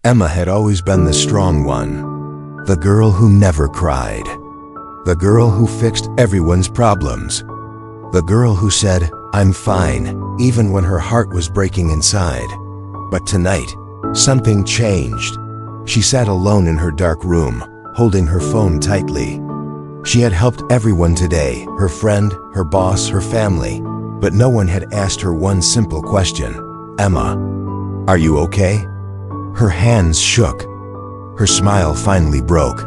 Emma had always been the strong one, the girl who never cried, the girl who fixed everyone's problems, the girl who said, "I'm fine," even when her heart was breaking inside. But tonight, something changed. She sat alone in her dark room, holding her phone tightly. She had helped everyone today, her friend, her boss, her family, but no one had asked her one simple question. "Emma, are you okay?" Her hands shook. Her smile finally broke.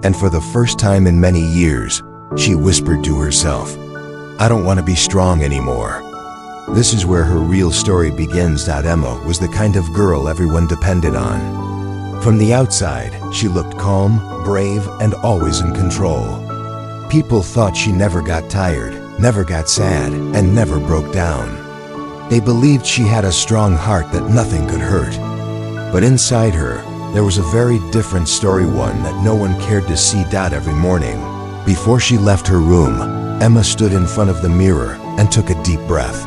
And for the first time in many years, she whispered to herself, "I don't want to be strong anymore." This is where her real story begins. Emma was the kind of girl everyone depended on. From the outside, she looked calm, brave, and always in control. People thought she never got tired, never got sad, and never broke down. They believed she had a strong heart that nothing could hurt. But inside her, there was a very different story, one that no one cared to see. Every morning, before she left her room, Emma stood in front of the mirror and took a deep breath.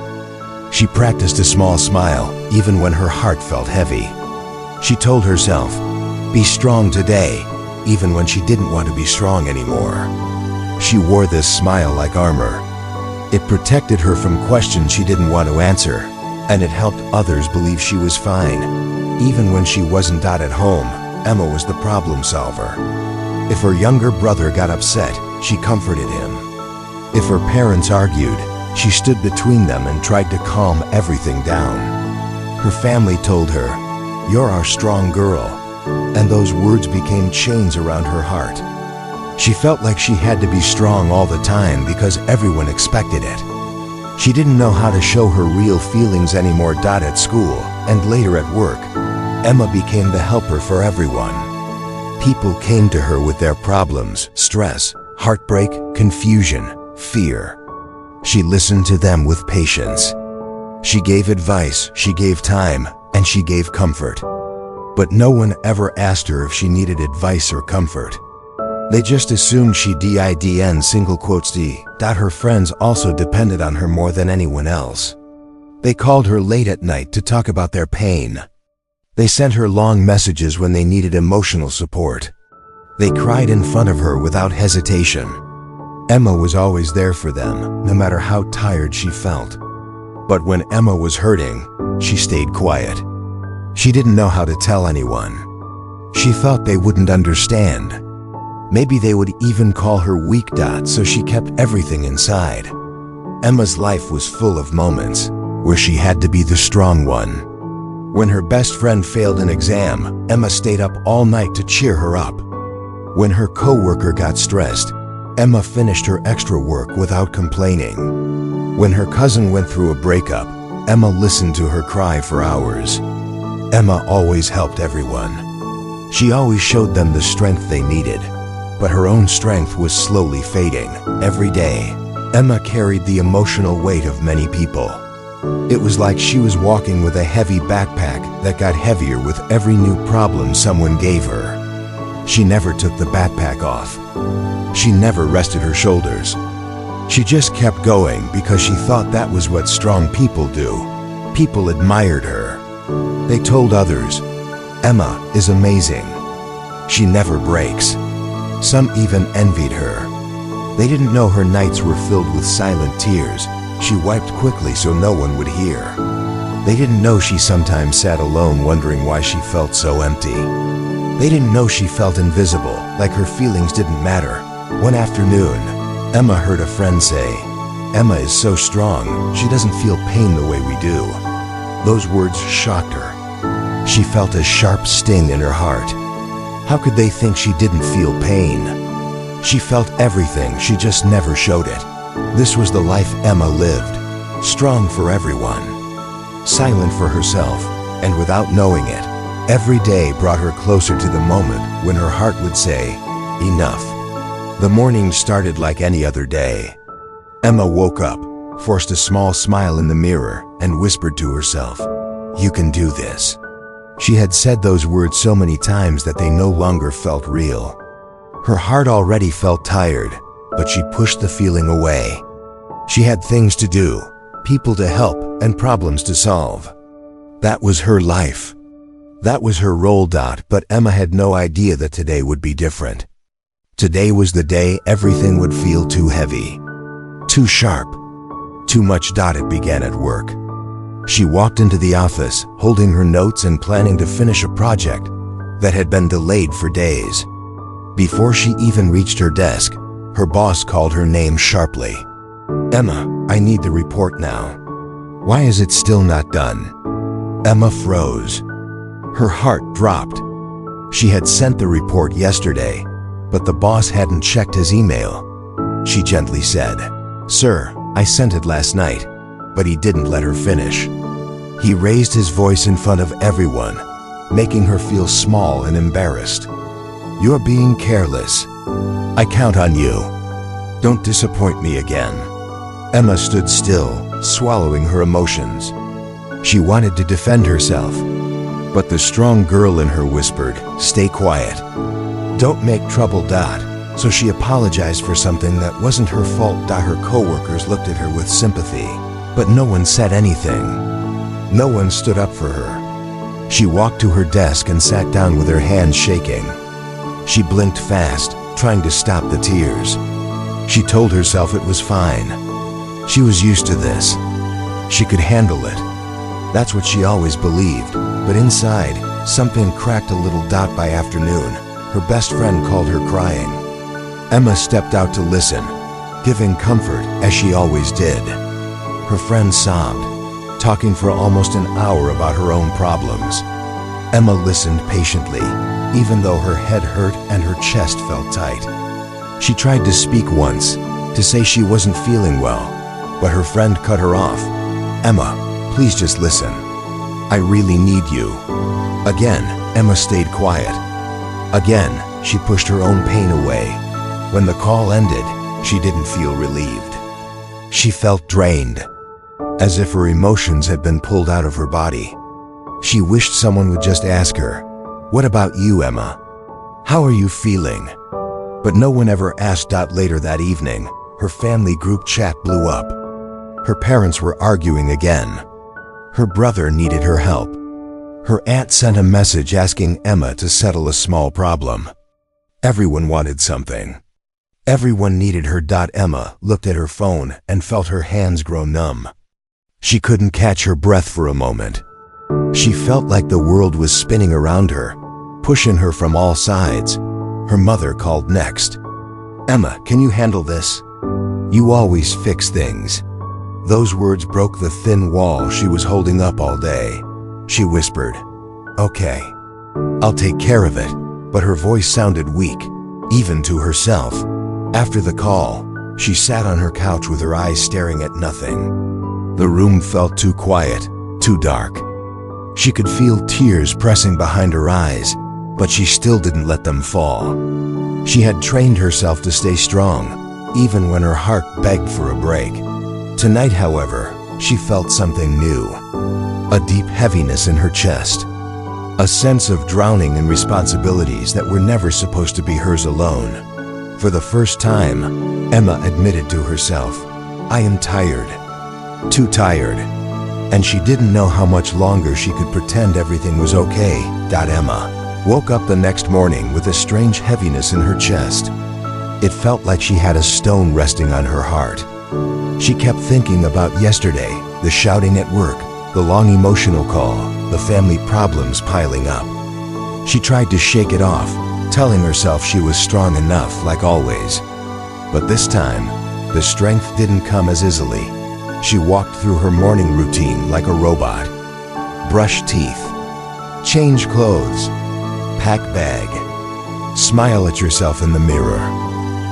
She practiced a small smile, even when her heart felt heavy. She told herself, "Be strong today," even when she didn't want to be strong anymore. She wore this smile like armor. It protected her from questions she didn't want to answer, and it helped others believe she was fine. Even when she wasn't at home, Emma was the problem solver. If her younger brother got upset, she comforted him. If her parents argued, she stood between them and tried to calm everything down. Her family told her, "You're our strong girl," and those words became chains around her heart. She felt like she had to be strong all the time because everyone expected it. She didn't know how to show her real feelings anymore. At school, and later at work, Emma became the helper for everyone. People came to her with their problems, stress, heartbreak, confusion, fear. She listened to them with patience. She gave advice, she gave time, and she gave comfort. But no one ever asked her if she needed advice or comfort. They just assumed she didn't. Her friends also depended on her more than anyone else. They called her late at night to talk about their pain. They sent her long messages when they needed emotional support. They cried in front of her without hesitation. Emma was always there for them, no matter how tired she felt. But when Emma was hurting, she stayed quiet. She didn't know how to tell anyone. She thought they wouldn't understand. Maybe they would even call her weak. So she kept everything inside. Emma's life was full of moments where she had to be the strong one. When her best friend failed an exam, Emma stayed up all night to cheer her up. When her coworker got stressed, Emma finished her extra work without complaining. When her cousin went through a breakup, Emma listened to her cry for hours. Emma always helped everyone. She always showed them the strength they needed. But her own strength was slowly fading. Every day, Emma carried the emotional weight of many people. It was like she was walking with a heavy backpack that got heavier with every new problem someone gave her. She never took the backpack off. She never rested her shoulders. She just kept going because she thought that was what strong people do. People admired her. They told others, "Emma is amazing. She never breaks." Some even envied her. They didn't know her nights were filled with silent tears. She wiped quickly so no one would hear. They didn't know she sometimes sat alone wondering why she felt so empty. They didn't know she felt invisible, like her feelings didn't matter. One afternoon, Emma heard a friend say, "Emma is so strong, she doesn't feel pain the way we do." Those words shocked her. She felt a sharp sting in her heart. How could they think she didn't feel pain? She felt everything, she just never showed it. This was the life Emma lived, strong for everyone, silent for herself, and without knowing it, every day brought her closer to the moment when her heart would say, "Enough." The morning started like any other day. Emma woke up, forced a small smile in the mirror, and whispered to herself, "You can do this." She had said those words so many times that they no longer felt real. Her heart already felt tired, but she pushed the feeling away. She had things to do, people to help, and problems to solve. That was her life. That was her role. But Emma had no idea that today would be different. Today was the day everything would feel too heavy, too sharp, too much. It began at work. She walked into the office, holding her notes and planning to finish a project that had been delayed for days. Before she even reached her desk, her boss called her name sharply. "Emma, I need the report now. Why is it still not done?" Emma froze. Her heart dropped. She had sent the report yesterday, but the boss hadn't checked his email. She gently said, "Sir, I sent it last night," but he didn't let her finish. He raised his voice in front of everyone, making her feel small and embarrassed. "You're being careless. I count on you. Don't disappoint me again." Emma stood still, swallowing her emotions. She wanted to defend herself, but the strong girl in her whispered, "Stay quiet. Don't make trouble." So she apologized for something that wasn't her fault. Her coworkers looked at her with sympathy, but no one said anything. No one stood up for her. She walked to her desk and sat down with her hands shaking. She blinked fast, trying to stop the tears. She told herself it was fine. She was used to this. She could handle it. That's what she always believed, but inside, something cracked a little. By afternoon, her best friend called her crying. Emma stepped out to listen, giving comfort as she always did. Her friend sobbed, talking for almost an hour about her own problems. Emma listened patiently, even though her head hurt and her chest felt tight. She tried to speak once, to say she wasn't feeling well, but her friend cut her off. "Emma, please just listen. I really need you." Again, Emma stayed quiet. Again, she pushed her own pain away. When the call ended, she didn't feel relieved. She felt drained, as if her emotions had been pulled out of her body. She wished someone would just ask her, "What about you, Emma? How are you feeling?" But no one ever asked. Later that evening, her family group chat blew up. Her parents were arguing again. Her brother needed her help. Her aunt sent a message asking Emma to settle a small problem. Everyone wanted something. Everyone needed her. Emma looked at her phone and felt her hands grow numb. She couldn't catch her breath for a moment. She felt like the world was spinning around her, pushing her from all sides. Her mother called next. "Emma, can you handle this? You always fix things." Those words broke the thin wall she was holding up all day. She whispered, "Okay, I'll take care of it," but her voice sounded weak, even to herself. After the call, she sat on her couch with her eyes staring at nothing. The room felt too quiet, too dark. She could feel tears pressing behind her eyes, but she still didn't let them fall. She had trained herself to stay strong, even when her heart begged for a break. Tonight, however, she felt something new. A deep heaviness in her chest. A sense of drowning in responsibilities that were never supposed to be hers alone. For the first time, Emma admitted to herself, "I am tired. Too tired." And she didn't know how much longer she could pretend everything was okay. Emma woke up the next morning with a strange heaviness in her chest. It felt like she had a stone resting on her heart. She kept thinking about yesterday, the shouting at work, the long emotional call, the family problems piling up. She tried to shake it off, telling herself she was strong enough like always. But this time, the strength didn't come as easily. She walked through her morning routine like a robot. Brush teeth, change clothes, pack bag, smile at yourself in the mirror.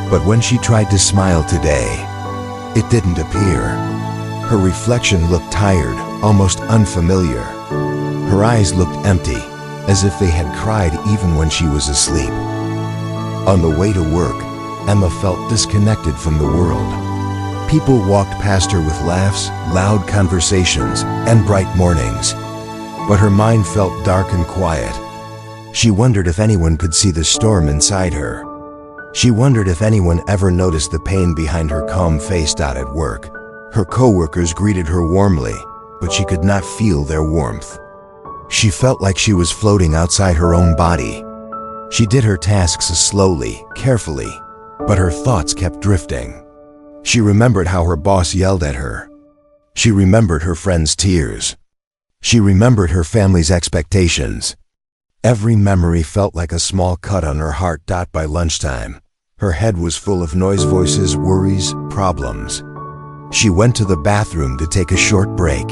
But when she tried to smile today, it didn't appear. Her reflection looked tired, almost unfamiliar. Her eyes looked empty, as if they had cried even when she was asleep. On the way to work, Emma felt disconnected from the world. People walked past her with laughs, loud conversations, and bright mornings. But her mind felt dark and quiet. She wondered if anyone could see the storm inside her. She wondered if anyone ever noticed the pain behind her calm face. At work, her coworkers greeted her warmly, but she could not feel their warmth. She felt like she was floating outside her own body. She did her tasks slowly, carefully, but her thoughts kept drifting. She remembered how her boss yelled at her. She remembered her friends' tears. She remembered her family's expectations. Every memory felt like a small cut on her heart. By lunchtime, her head was full of noise, voices, worries, problems. She went to the bathroom to take a short break.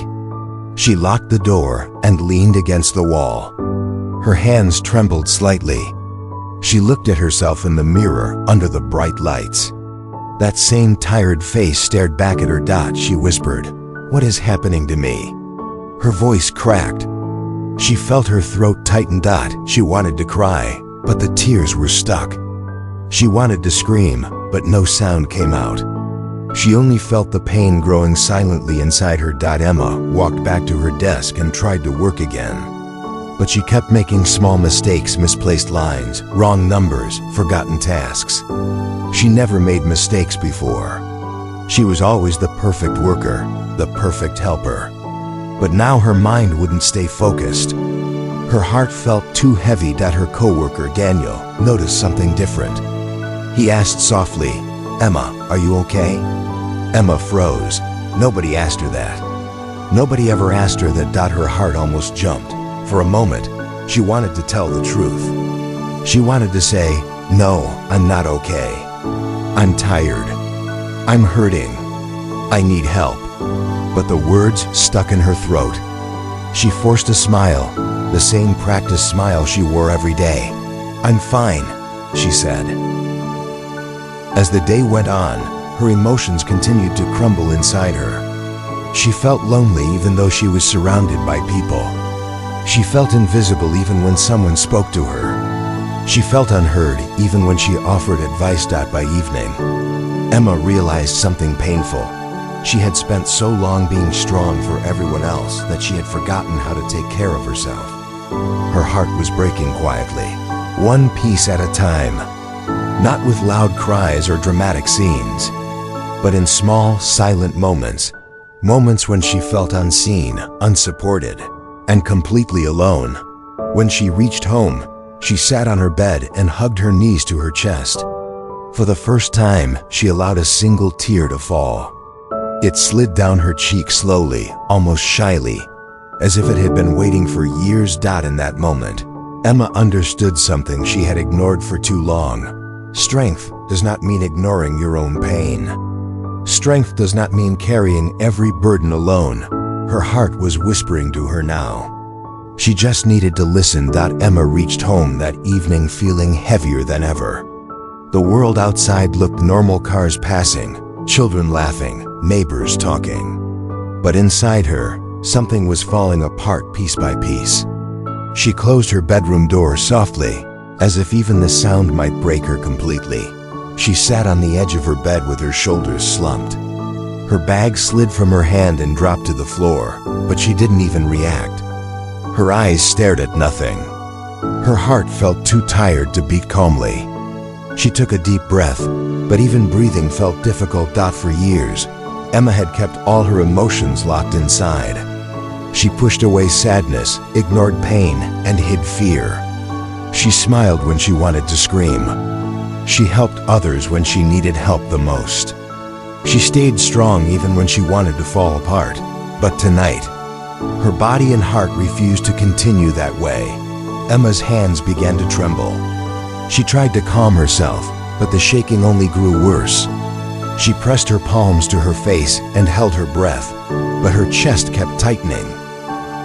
She locked the door and leaned against the wall. Her hands trembled slightly. She looked at herself in the mirror under the bright lights. That same tired face stared back at her. She whispered, "What is happening to me?" Her voice cracked. She felt her throat tighten. She wanted to cry, but the tears were stuck. She wanted to scream, but no sound came out. She only felt the pain growing silently inside her. Emma walked back to her desk and tried to work again. But she kept making small mistakes, misplaced lines, wrong numbers, forgotten tasks. She never made mistakes before. She was always the perfect worker, the perfect helper. But now her mind wouldn't stay focused. Her heart felt too heavy. Her coworker, Daniel, noticed something different. He asked softly, "Emma, are you okay?" Emma froze. Nobody asked her that. Nobody ever asked her that. Her heart almost jumped. For a moment, she wanted to tell the truth. She wanted to say, "No, I'm not okay. I'm tired. I'm hurting. I need help." But the words stuck in her throat. She forced a smile, the same practiced smile she wore every day. "I'm fine," she said. As the day went on, her emotions continued to crumble inside her. She felt lonely even though she was surrounded by people. She felt invisible even when someone spoke to her. She felt unheard even when she offered advice. By evening, Emma realized something painful. She had spent so long being strong for everyone else that she had forgotten how to take care of herself. Her heart was breaking quietly, one piece at a time. Not with loud cries or dramatic scenes, but in small, silent moments. Moments when she felt unseen, unsupported, and completely alone. When she reached home, she sat on her bed and hugged her knees to her chest. For the first time, she allowed a single tear to fall. It slid down her cheek slowly, almost shyly, as if it had been waiting for years. In that moment, Emma understood something she had ignored for too long. Strength does not mean ignoring your own pain. Strength does not mean carrying every burden alone. Her heart was whispering to her now. She just needed to listen. Emma reached home that evening feeling heavier than ever. The world outside looked normal, cars passing, children laughing, neighbors talking. But inside her, something was falling apart piece by piece. She closed her bedroom door softly, as if even the sound might break her completely. She sat on the edge of her bed with her shoulders slumped. Her bag slid from her hand and dropped to the floor, but she didn't even react. Her eyes stared at nothing. Her heart felt too tired to beat calmly. She took a deep breath, but even breathing felt difficult. For years, Emma had kept all her emotions locked inside. She pushed away sadness, ignored pain, and hid fear. She smiled when she wanted to scream. She helped others when she needed help the most. She stayed strong even when she wanted to fall apart. But tonight, her body and heart refused to continue that way. Emma's hands began to tremble. She tried to calm herself, but the shaking only grew worse. She pressed her palms to her face and held her breath, but her chest kept tightening.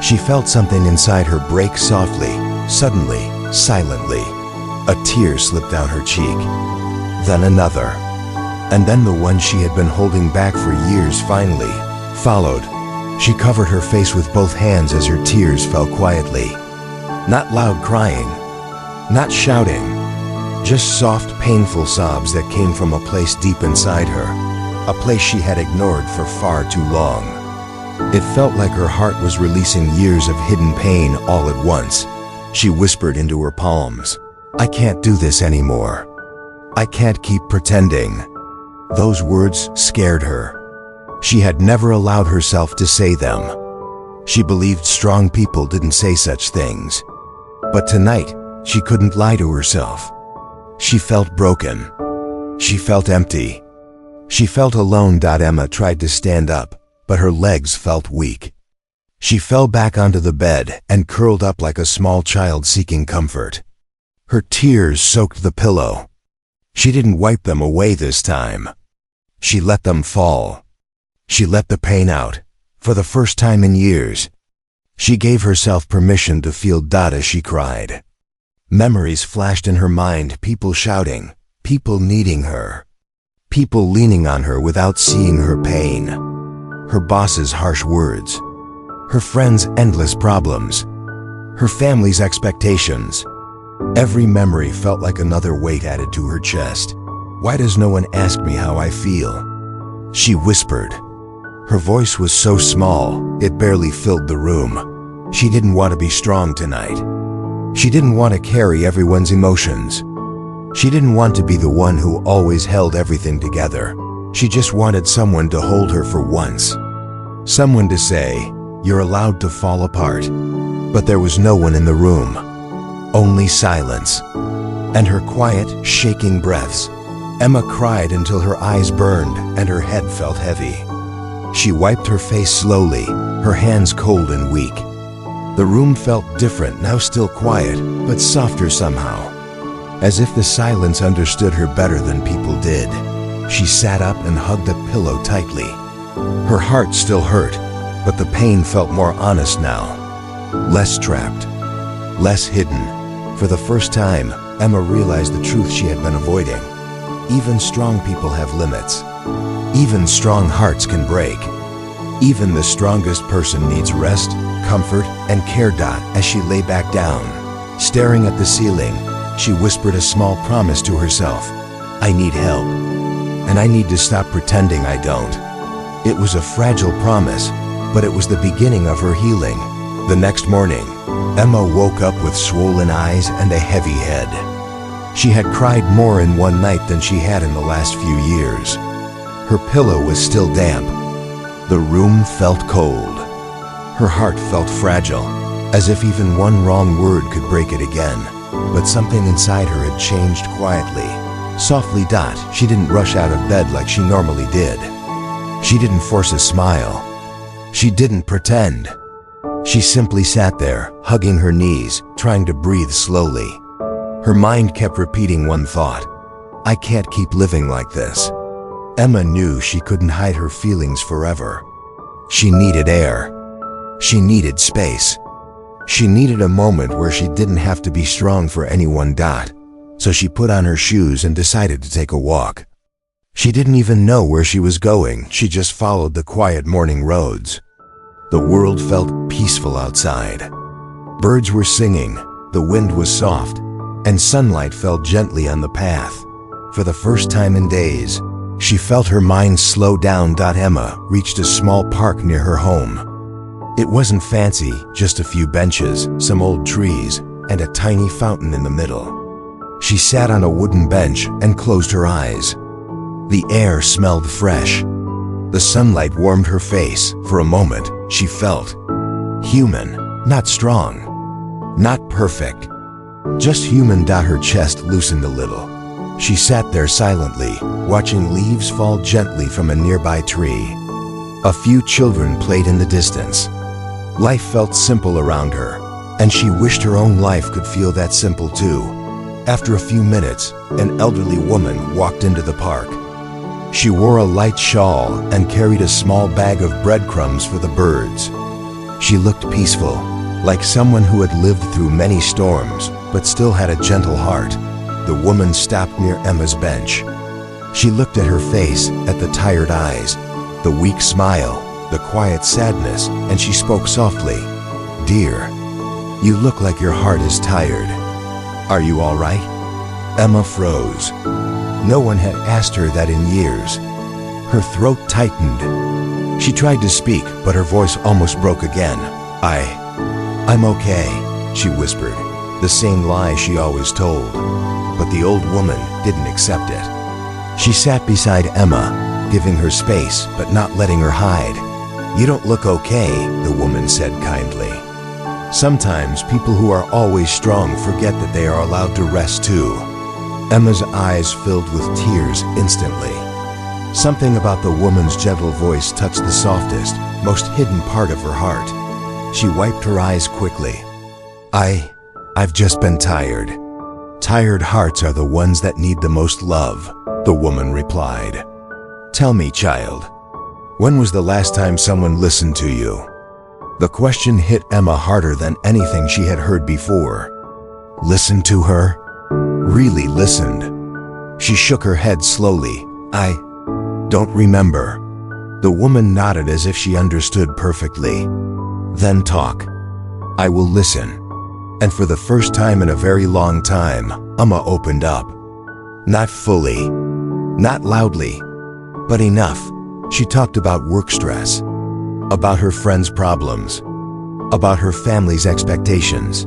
She felt something inside her break softly, suddenly, silently. A tear slipped down her cheek. Then another. And then the one she had been holding back for years finally followed. She covered her face with both hands as her tears fell quietly. Not loud crying, not shouting, just soft, painful sobs that came from a place deep inside her, a place she had ignored for far too long. It felt like her heart was releasing years of hidden pain all at once. She whispered into her palms, "I can't do this anymore. I can't keep pretending." Those words scared her. She had never allowed herself to say them. She believed strong people didn't say such things. But tonight, she couldn't lie to herself. She felt broken. She felt empty. She felt alone. Emma tried to stand up, but her legs felt weak. She fell back onto the bed and curled up like a small child seeking comfort. Her tears soaked the pillow. She didn't wipe them away this time. She let them fall. She let the pain out, for the first time in years. She gave herself permission to feel as she cried. Memories flashed in her mind, people shouting, people needing her, people leaning on her without seeing her pain, her boss's harsh words, her friends' endless problems, her family's expectations. Every memory felt like another weight added to her chest. Why does no one ask me how I feel? She whispered. Her voice was so small, it barely filled the room. She didn't want to be strong tonight. She didn't want to carry everyone's emotions. She didn't want to be the one who always held everything together. She just wanted someone to hold her for once. Someone to say, "You're allowed to fall apart." But there was no one in the room. Only silence. And her quiet, shaking breaths. Emma cried until her eyes burned and her head felt heavy. She wiped her face slowly, her hands cold and weak. The room felt different, now still quiet, but softer somehow. As if the silence understood her better than people did. She sat up and hugged the pillow tightly. Her heart still hurt, but the pain felt more honest now. Less trapped, less hidden. For the first time, Emma realized the truth she had been avoiding. Even strong people have limits. Even strong hearts can break. Even the strongest person needs rest, comfort, and care. As she lay back down, staring at the ceiling, she whispered a small promise to herself. I need help. And I need to stop pretending I don't. It was a fragile promise, but it was the beginning of her healing. The next morning, Emma woke up with swollen eyes and a heavy head. She had cried more in one night than she had in the last few years. Her pillow was still damp. The room felt cold. Her heart felt fragile, as if even one wrong word could break it again. But something inside her had changed quietly. Softly. She didn't rush out of bed like she normally did. She didn't force a smile. She didn't pretend. She simply sat there, hugging her knees, trying to breathe slowly. Her mind kept repeating one thought. I can't keep living like this. Emma knew she couldn't hide her feelings forever. She needed air. She needed space. She needed a moment where she didn't have to be strong for anyone. So she put on her shoes and decided to take a walk. She didn't even know where she was going, she just followed the quiet morning roads. The world felt peaceful outside. Birds were singing, the wind was soft, and sunlight fell gently on the path. For the first time in days, she felt her mind slow down. Emma reached a small park near her home. It wasn't fancy, just a few benches, some old trees, and a tiny fountain in the middle. She sat on a wooden bench and closed her eyes. The air smelled fresh. The sunlight warmed her face. For a moment, she felt human, not strong, not perfect, just human. Her chest loosened a little. She sat there silently, watching leaves fall gently from a nearby tree. A few children played in the distance. Life felt simple around her, and she wished her own life could feel that simple too. After a few minutes, an elderly woman walked into the park. She wore a light shawl and carried a small bag of breadcrumbs for the birds. She looked peaceful, like someone who had lived through many storms, but still had a gentle heart. The woman stopped near Emma's bench. She looked at her face, at the tired eyes, the weak smile, the quiet sadness, and she spoke softly. Dear, you look like your heart is tired. Are you all right? Emma froze. No one had asked her that in years. Her throat tightened. She tried to speak, but her voice almost broke again. I'm okay, she whispered, the same lie she always told. But the old woman didn't accept it. She sat beside Emma, giving her space but not letting her hide. "You don't look okay," the woman said kindly. "Sometimes people who are always strong forget that they are allowed to rest too." Emma's eyes filled with tears instantly. Something about the woman's gentle voice touched the softest, most hidden part of her heart. She wiped her eyes quickly. I've just been tired." "Tired hearts are the ones that need the most love," the woman replied. "Tell me, child, when was the last time someone listened to you?" The question hit Emma harder than anything she had heard before. Listened to her? Really listened? She shook her head slowly. "I don't remember." The woman nodded as if she understood perfectly. "Then talk. I will listen." And for the first time in a very long time, Emma opened up. Not fully, not loudly, but enough. She talked about work stress, about her friends' problems, about her family's expectations,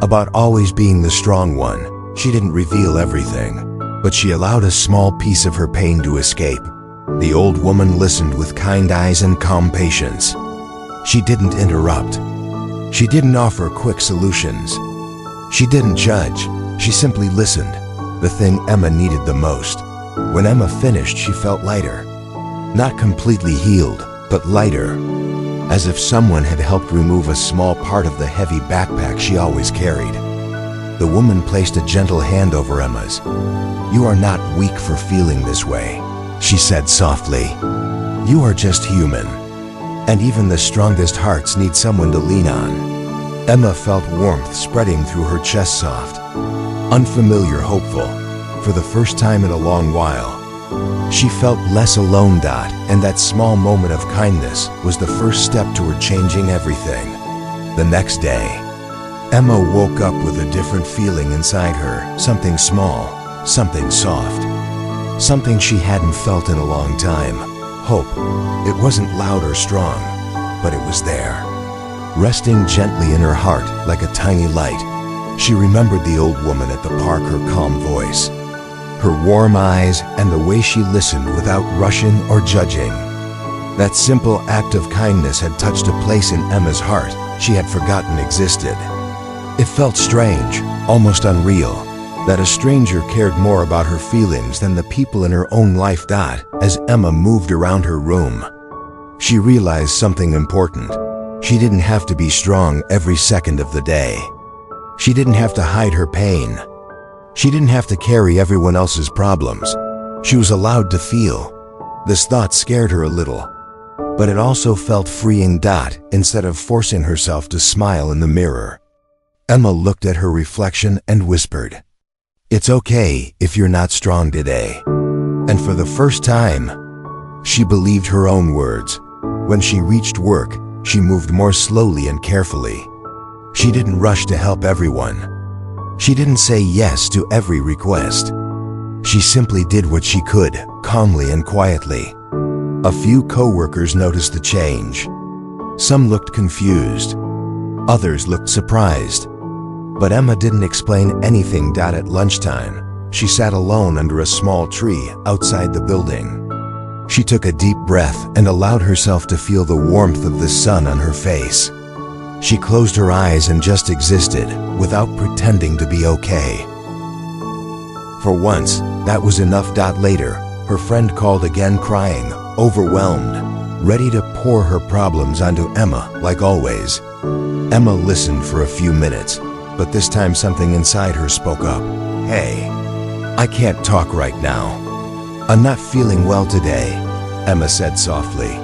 about always being the strong one. She didn't reveal everything, but she allowed a small piece of her pain to escape. The old woman listened with kind eyes and calm patience. She didn't interrupt. She didn't offer quick solutions. She didn't judge. She simply listened, the thing Emma needed the most. When Emma finished, she felt lighter. Not completely healed, but lighter, as if someone had helped remove a small part of the heavy backpack she always carried. The woman placed a gentle hand over Emma's. "You are not weak for feeling this way," she said softly. "You are just human. And even the strongest hearts need someone to lean on." Emma felt warmth spreading through her chest, soft, unfamiliar, hopeful. For the first time in a long while, she felt less alone. And that small moment of kindness was the first step toward changing everything. The next day, Emma woke up with a different feeling inside her, something small, something soft, something she hadn't felt in a long time. Hope. It wasn't loud or strong, but it was there, resting gently in her heart like a tiny light. She remembered the old woman at the park, her calm voice, her warm eyes, and the way she listened without rushing or judging. That simple act of kindness had touched a place in Emma's heart she had forgotten existed. It felt strange, almost unreal, that a stranger cared more about her feelings than the people in her own life. As Emma moved around her room, she realized something important. She didn't have to be strong every second of the day. She didn't have to hide her pain. She didn't have to carry everyone else's problems. She was allowed to feel. This thought scared her a little, but it also felt freeing. Instead of forcing herself to smile in the mirror, Emma looked at her reflection and whispered, "It's okay if you're not strong today." And for the first time, she believed her own words. When she reached work, she moved more slowly and carefully. She didn't rush to help everyone. She didn't say yes to every request. She simply did what she could, calmly and quietly. A few coworkers noticed the change. Some looked confused. Others looked surprised. But Emma didn't explain anything. At lunchtime, she sat alone under a small tree outside the building. She took a deep breath and allowed herself to feel the warmth of the sun on her face. She closed her eyes and just existed, without pretending to be okay. For once, that was enough. Later, her friend called again, crying, overwhelmed, ready to pour her problems onto Emma, like always. Emma listened for a few minutes, but this time something inside her spoke up. "Hey, I can't talk right now. I'm not feeling well today," Emma said softly.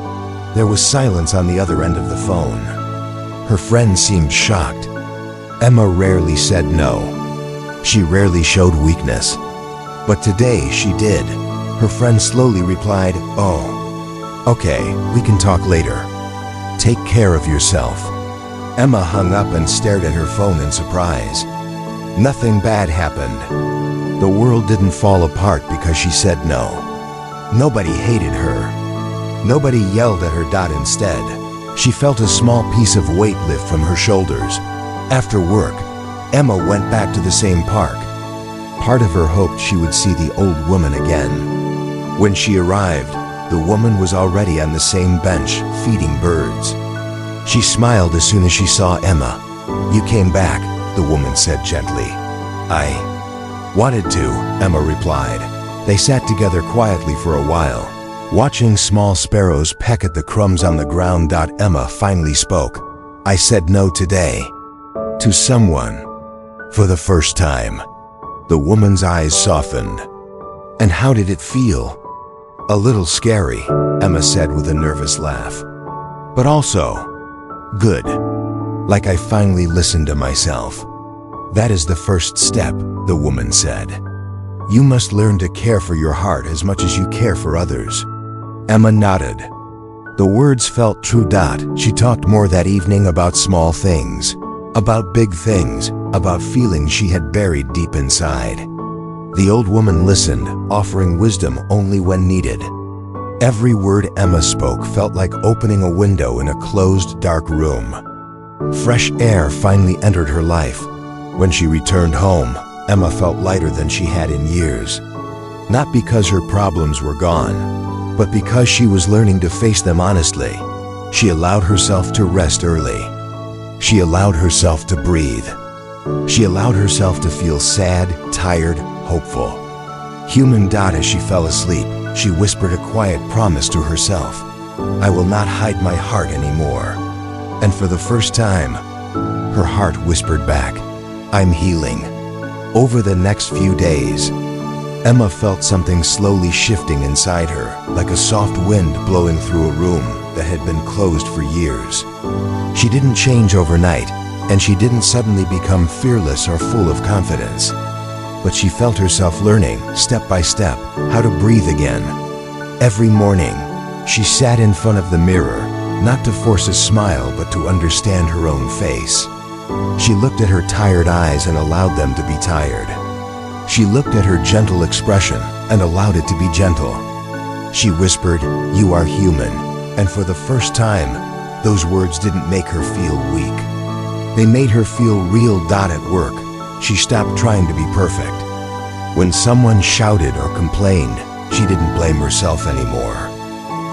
There was silence on the other end of the phone. Her friend seemed shocked. Emma rarely said no. She rarely showed weakness. But today she did. Her friend slowly replied, "Oh, okay, we can talk later. Take care of yourself." Emma hung up and stared at her phone in surprise. Nothing bad happened. The world didn't fall apart because she said no. Nobody hated her. Nobody yelled at her. Instead, she felt a small piece of weight lift from her shoulders. After work, Emma went back to the same park. Part of her hoped she would see the old woman again. When she arrived, the woman was already on the same bench, feeding birds. She smiled as soon as she saw Emma. "You came back," the woman said gently. "I wanted to," Emma replied. They sat together quietly for a while, watching small sparrows peck at the crumbs on the ground. Emma finally spoke. "I said no today. To someone. For the first time." The woman's eyes softened. "And how did it feel?" "A little scary," Emma said with a nervous laugh. "But also good. Like I finally listened to myself." "That is the first step," the woman said. "You must learn to care for your heart as much as you care for others." Emma nodded. The words felt true. She talked more that evening about small things, about big things, about feelings she had buried deep inside. The old woman listened, offering wisdom only when needed. Every word Emma spoke felt like opening a window in a closed, dark room. Fresh air finally entered her life. When she returned home, Emma felt lighter than she had in years. Not because her problems were gone, but because she was learning to face them honestly. She allowed herself to rest early. She allowed herself to breathe. She allowed herself to feel sad, tired, hopeful. Human. As she fell asleep, she whispered a quiet promise to herself. "I will not hide my heart anymore." And for the first time, her heart whispered back, "I'm healing." Over the next few days, Emma felt something slowly shifting inside her, like a soft wind blowing through a room that had been closed for years. She didn't change overnight, and she didn't suddenly become fearless or full of confidence. But she felt herself learning, step by step, how to breathe again. Every morning, she sat in front of the mirror, not to force a smile but to understand her own face. She looked at her tired eyes and allowed them to be tired. She looked at her gentle expression and allowed it to be gentle. She whispered, "You are human," and for the first time, those words didn't make her feel weak. They made her feel real. At work, she stopped trying to be perfect. When someone shouted or complained, she didn't blame herself anymore.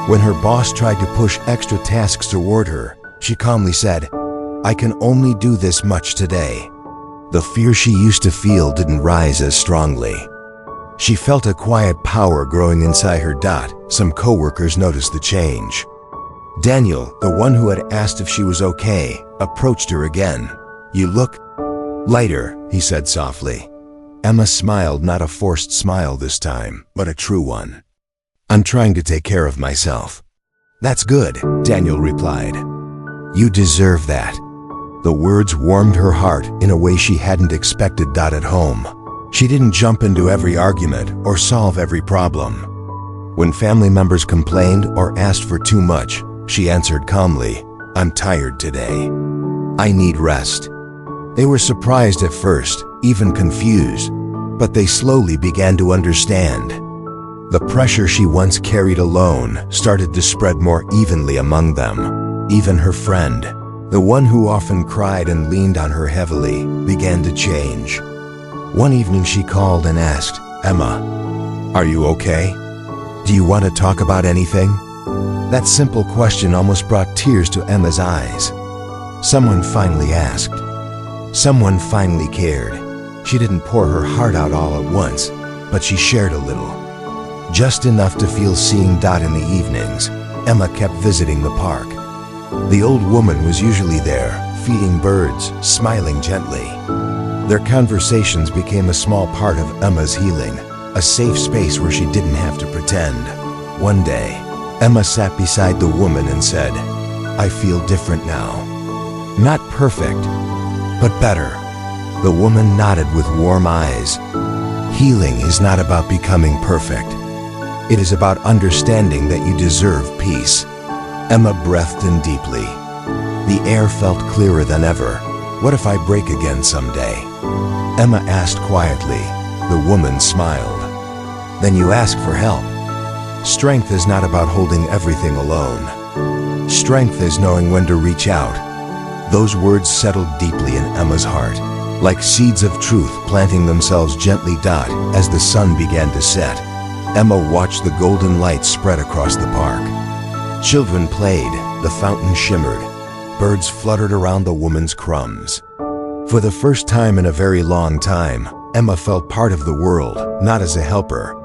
When her boss tried to push extra tasks toward her, she calmly said, "I can only do this much today." The fear she used to feel didn't rise as strongly. She felt a quiet power growing inside her. Some coworkers noticed the change. Daniel, the one who had asked if she was okay, approached her again. "You look lighter," he said softly. Emma smiled, not a forced smile this time, but a true one. "I'm trying to take care of myself." "That's good," Daniel replied. "You deserve that." The words warmed her heart in a way she hadn't expected. At home, she didn't jump into every argument or solve every problem. When family members complained or asked for too much, she answered calmly, "I'm tired today. I need rest." They were surprised at first, even confused, but they slowly began to understand. The pressure she once carried alone started to spread more evenly among them. Even her friend, the one who often cried and leaned on her heavily, began to change. One evening she called and asked, "Emma, are you okay? Do you want to talk about anything?" That simple question almost brought tears to Emma's eyes. Someone finally asked. Someone finally cared. She didn't pour her heart out all at once, but she shared a little. Just enough to feel seen. In the evenings, Emma kept visiting the park. The old woman was usually there, feeding birds, smiling gently. Their conversations became a small part of Emma's healing, a safe space where she didn't have to pretend. One day, Emma sat beside the woman and said, "I feel different now. Not perfect, but better." The woman nodded with warm eyes. Healing is not about becoming perfect. It is about understanding that you deserve peace. Emma breathed in deeply. The air felt clearer than ever. "What if I break again someday?" Emma asked quietly. The woman smiled. "Then you ask for help." Strength is not about holding everything alone. Strength is knowing when to reach out. Those words settled deeply in Emma's heart, like seeds of truth planting themselves gently. As the sun began to set, Emma watched the golden light spread across the park. Children played, the fountain shimmered, birds fluttered around the woman's crumbs. For the first time in a very long time, Emma felt part of the world, not as a helper,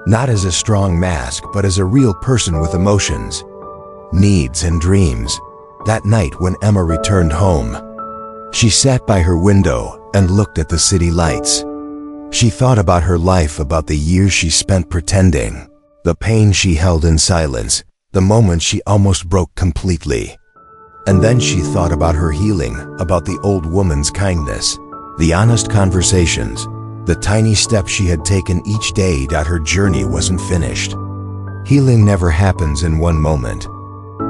not as a strong mask, but as a real person with emotions, needs, and dreams. That night when Emma returned home, she sat by her window and looked at the city lights. She thought about her life, about the years she spent pretending, the pain she held in silence, the moments she almost broke completely. And then she thought about her healing, about the old woman's kindness, the honest conversations, the tiny steps she had taken each day. Her journey wasn't finished. Healing never happens in one moment.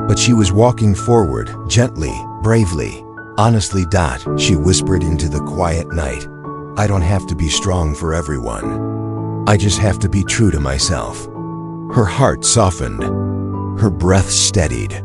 But she was walking forward, gently, bravely, honestly. She whispered into the quiet night, I don't have to be strong for everyone. I just have to be true to myself. Her heart softened. Her breath steadied.